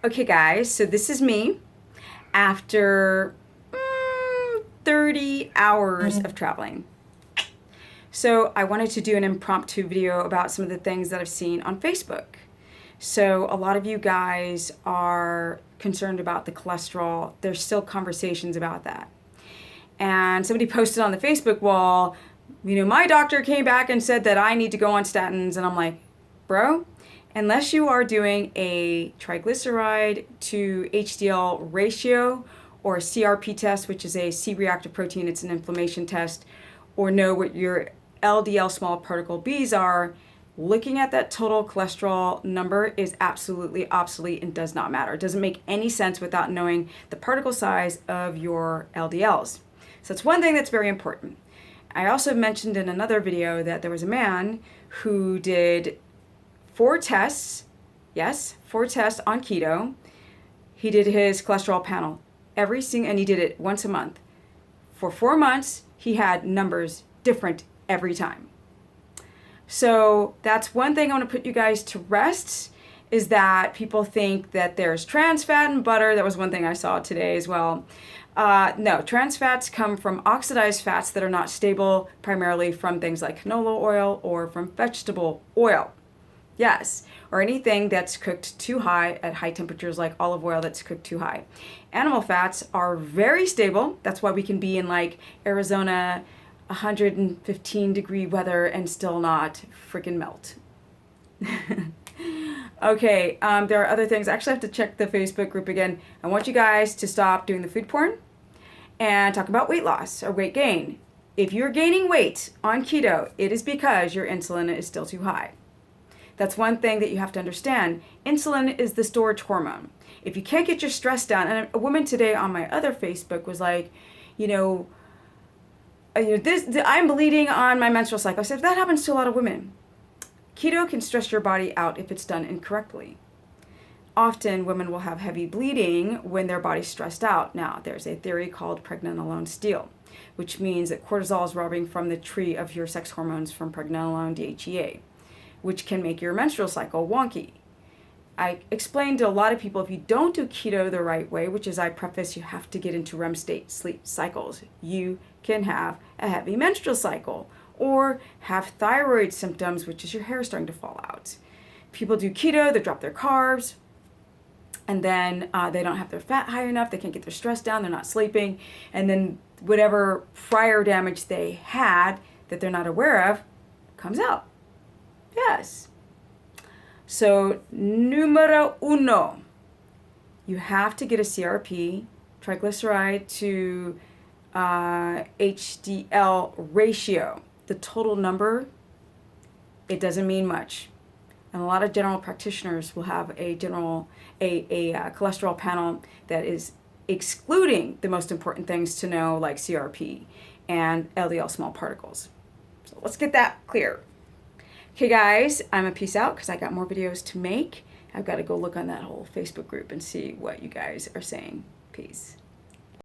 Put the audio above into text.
Okay guys, so this is me after 30 hours of traveling. So I wanted to do an impromptu video about some of the things that I've seen on Facebook. So a lot of you guys are concerned about the cholesterol. There's still conversations about that. And somebody posted on the Facebook wall, my doctor came back and said that I need to go on statins. And I'm like, bro, unless you are doing a triglyceride to HDL ratio or a CRP test, which is a C-reactive protein, it's an inflammation test, or know what your LDL small particle Bs are, looking at that total cholesterol number is absolutely obsolete and does not matter. It doesn't make any sense without knowing the particle size of your LDLs. So that's one thing that's very important. I also mentioned in another video that there was a man who did 4 tests, yes, 4 tests on keto. He did his cholesterol panel and he did it once a month. For 4 months, he had numbers different every time. So that's one thing I want to put you guys to rest, is that people think that there's trans fat in butter. That was one thing I saw today as well. No, trans fats come from oxidized fats that are not stable, primarily from things like canola oil or from vegetable oil. Yes, or anything that's cooked too high at high temperatures, like olive oil that's cooked too high. Animal fats are very stable. That's why we can be in like Arizona, 115-degree weather and still not freaking melt. Okay, there are other things. I actually have to check the Facebook group again. I want you guys to stop doing the food porn and talk about weight loss or weight gain. If you're gaining weight on keto, it is because your insulin is still too high. That's one thing that you have to understand. Insulin is the storage hormone. If you can't get your stress down, and a woman today on my other Facebook was like, I'm bleeding on my menstrual cycle. I said, that happens to a lot of women. Keto can stress your body out if it's done incorrectly. Often women will have heavy bleeding when their body's stressed out. Now, there's a theory called pregnenolone steal, which means that cortisol is robbing from the tree of your sex hormones from pregnenolone DHEA, which can make your menstrual cycle wonky. I explained to a lot of people, if you don't do keto the right way, which is, I preface, you have to get into REM state sleep cycles, you can have a heavy menstrual cycle or have thyroid symptoms, which is your hair starting to fall out. People do keto, they drop their carbs, and then they don't have their fat high enough, they can't get their stress down, they're not sleeping, and then whatever prior damage they had that they're not aware of comes out. Yes. So, numero uno, you have to get a CRP, triglyceride to HDL ratio. The total number, it doesn't mean much. And a lot of general practitioners will have a cholesterol panel that is excluding the most important things to know, like CRP and LDL small particles. So let's get that clear. Okay guys, I'm a peace out because I got more videos to make. I've got to go look on that whole Facebook group and see what you guys are saying. Peace.